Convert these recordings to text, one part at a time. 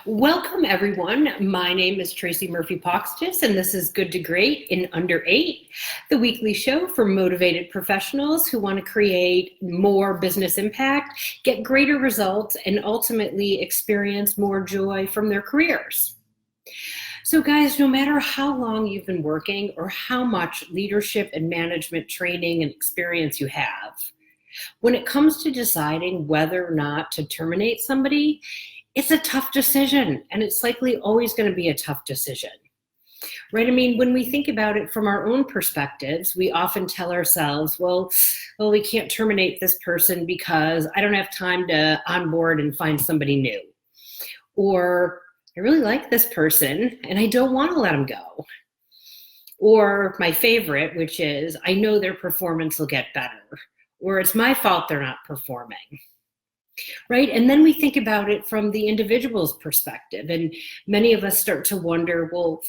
Welcome, everyone. My name is Tracy Murphy-Poxtis, and this is Good to Great in Under 8, the weekly show for motivated professionals who want to create more business impact, get greater results, and ultimately experience more joy from their careers. So guys, no matter how long you've been working or how much leadership and management training and experience you have, when it comes to deciding whether or not to terminate somebody, it's a tough decision, and it's likely always going to be a tough decision, right? I mean, when we think about it from our own perspectives, we often tell ourselves, well, we can't terminate this person because I don't have time to onboard and find somebody new. Or I really like this person and I don't want to let them go. Or my favorite, which is I know their performance will get better. Or it's my fault they're not performing. Right? And then we think about it from the individual's perspective. And many of us start to wonder, well,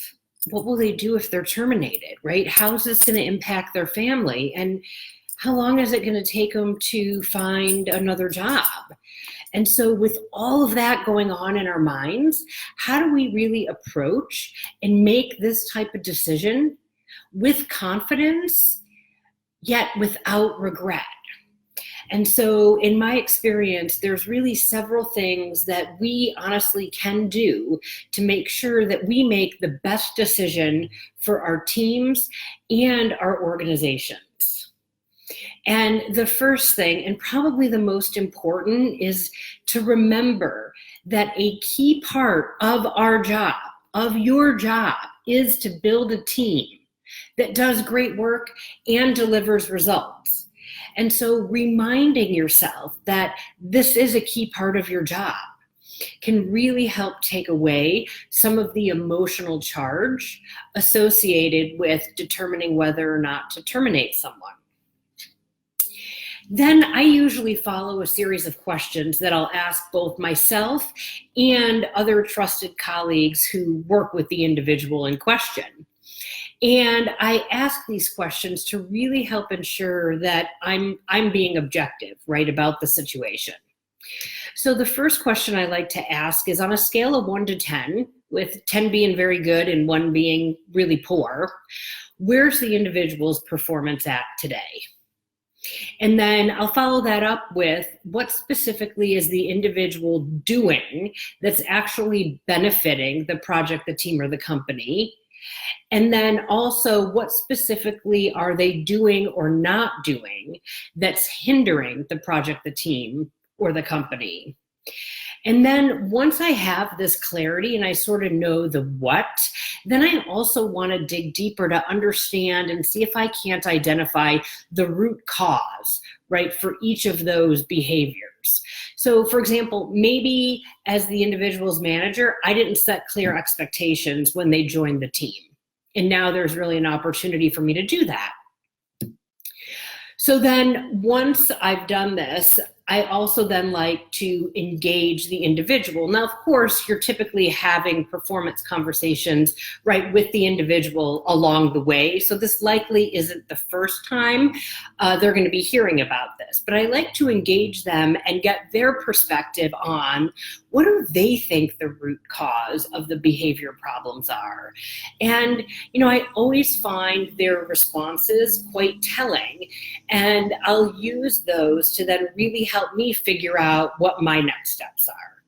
what will they do if they're terminated, right? How's this going to impact their family? And how long is it going to take them to find another job? And so with all of that going on in our minds, how do we really approach and make this type of decision with confidence, yet without regret? And so in my experience, there's really several things that we honestly can do to make sure that we make the best decision for our teams and our organizations. And the first thing, and probably the most important, is to remember that a key part of our job, of your job, is to build a team that does great work and delivers results. And so reminding yourself that this is a key part of your job can really help take away some of the emotional charge associated with determining whether or not to terminate someone. Then I usually follow a series of questions that I'll ask both myself and other trusted colleagues who work with the individual in question. And I ask these questions to really help ensure that I'm being objective, right, about the situation. So the first question I like to ask is, on a scale of 1 to 10, with 10 being very good and 1 being really poor, where's the individual's performance at today? And then I'll follow that up with, what specifically is the individual doing that's actually benefiting the project, the team, or the company? And then also, what specifically are they doing or not doing that's hindering the project, the team, or the company? And then once I have this clarity and I sort of know the what, then I also want to dig deeper to understand and see if I can't identify the root cause, right, for each of those behaviors. So for example, maybe as the individual's manager, I didn't set clear expectations when they joined the team. And now there's really an opportunity for me to do that. So then once I've done this, I also then like to engage the individual. Now, of course, you're typically having performance conversations, right, with the individual along the way. So this likely isn't the first time they're going to be hearing about this. But I like to engage them and get their perspective on what do they think the root cause of the behavior problems are. And, I always find their responses quite telling. And I'll use those to then really help me figure out what my next steps are,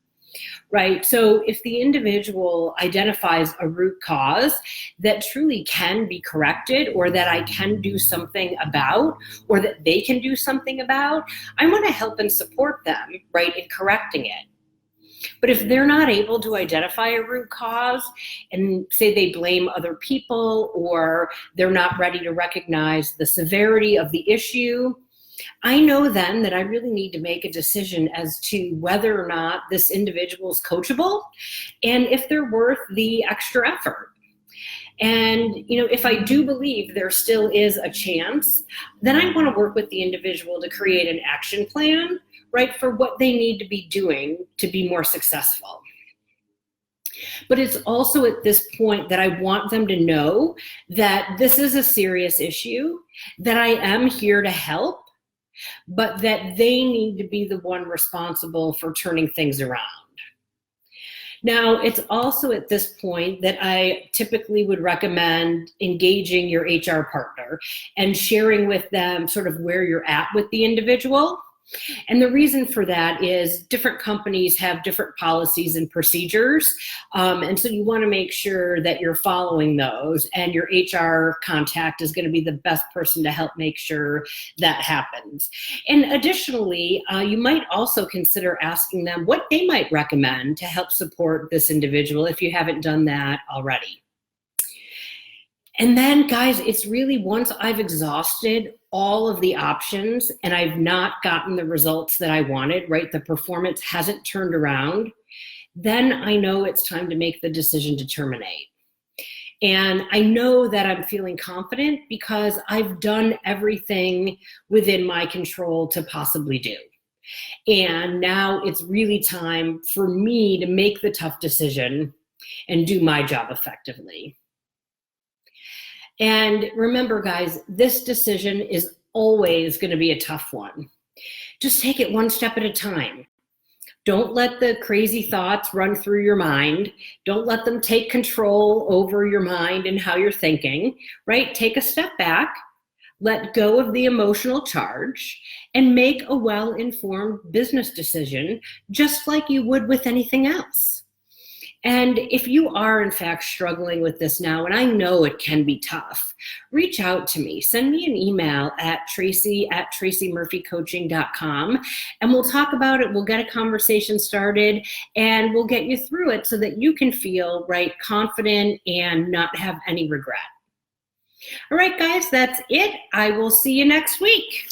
right? So if the individual identifies a root cause that truly can be corrected, or that I can do something about, or that they can do something about, I want to help and support them, right, in correcting it. But if they're not able to identify a root cause, and say they blame other people, or they're not ready to recognize the severity of the issue, I know then that I really need to make a decision as to whether or not this individual is coachable and if they're worth the extra effort. And, if I do believe there still is a chance, then I want to work with the individual to create an action plan, right, for what they need to be doing to be more successful. But it's also at this point that I want them to know that this is a serious issue, that I am here to help, but that they need to be the one responsible for turning things around. Now, it's also at this point that I typically would recommend engaging your HR partner and sharing with them sort of where you're at with the individual. And the reason for that is different companies have different policies and procedures. And so you want to make sure that you're following those, and your HR contact is going to be the best person to help make sure that happens. And additionally, you might also consider asking them what they might recommend to help support this individual if you haven't done that already. And then, guys, it's really once I've exhausted all of the options and I've not gotten the results that I wanted, right? The performance hasn't turned around, then I know it's time to make the decision to terminate. And I know that I'm feeling confident because I've done everything within my control to possibly do. And now it's really time for me to make the tough decision and do my job effectively. And remember, guys, this decision is always going to be a tough one. Just take it one step at a time. Don't let the crazy thoughts run through your mind. Don't let them take control over your mind and how you're thinking, right? Take a step back, let go of the emotional charge, and make a well-informed business decision, just like you would with anything else. And if you are, in fact, struggling with this now, and I know it can be tough, reach out to me. Send me an email at tracy@tracymurphycoaching.com, and we'll talk about it. We'll get a conversation started, and we'll get you through it so that you can feel confident and not have any regret. All right, guys, that's it. I will see you next week.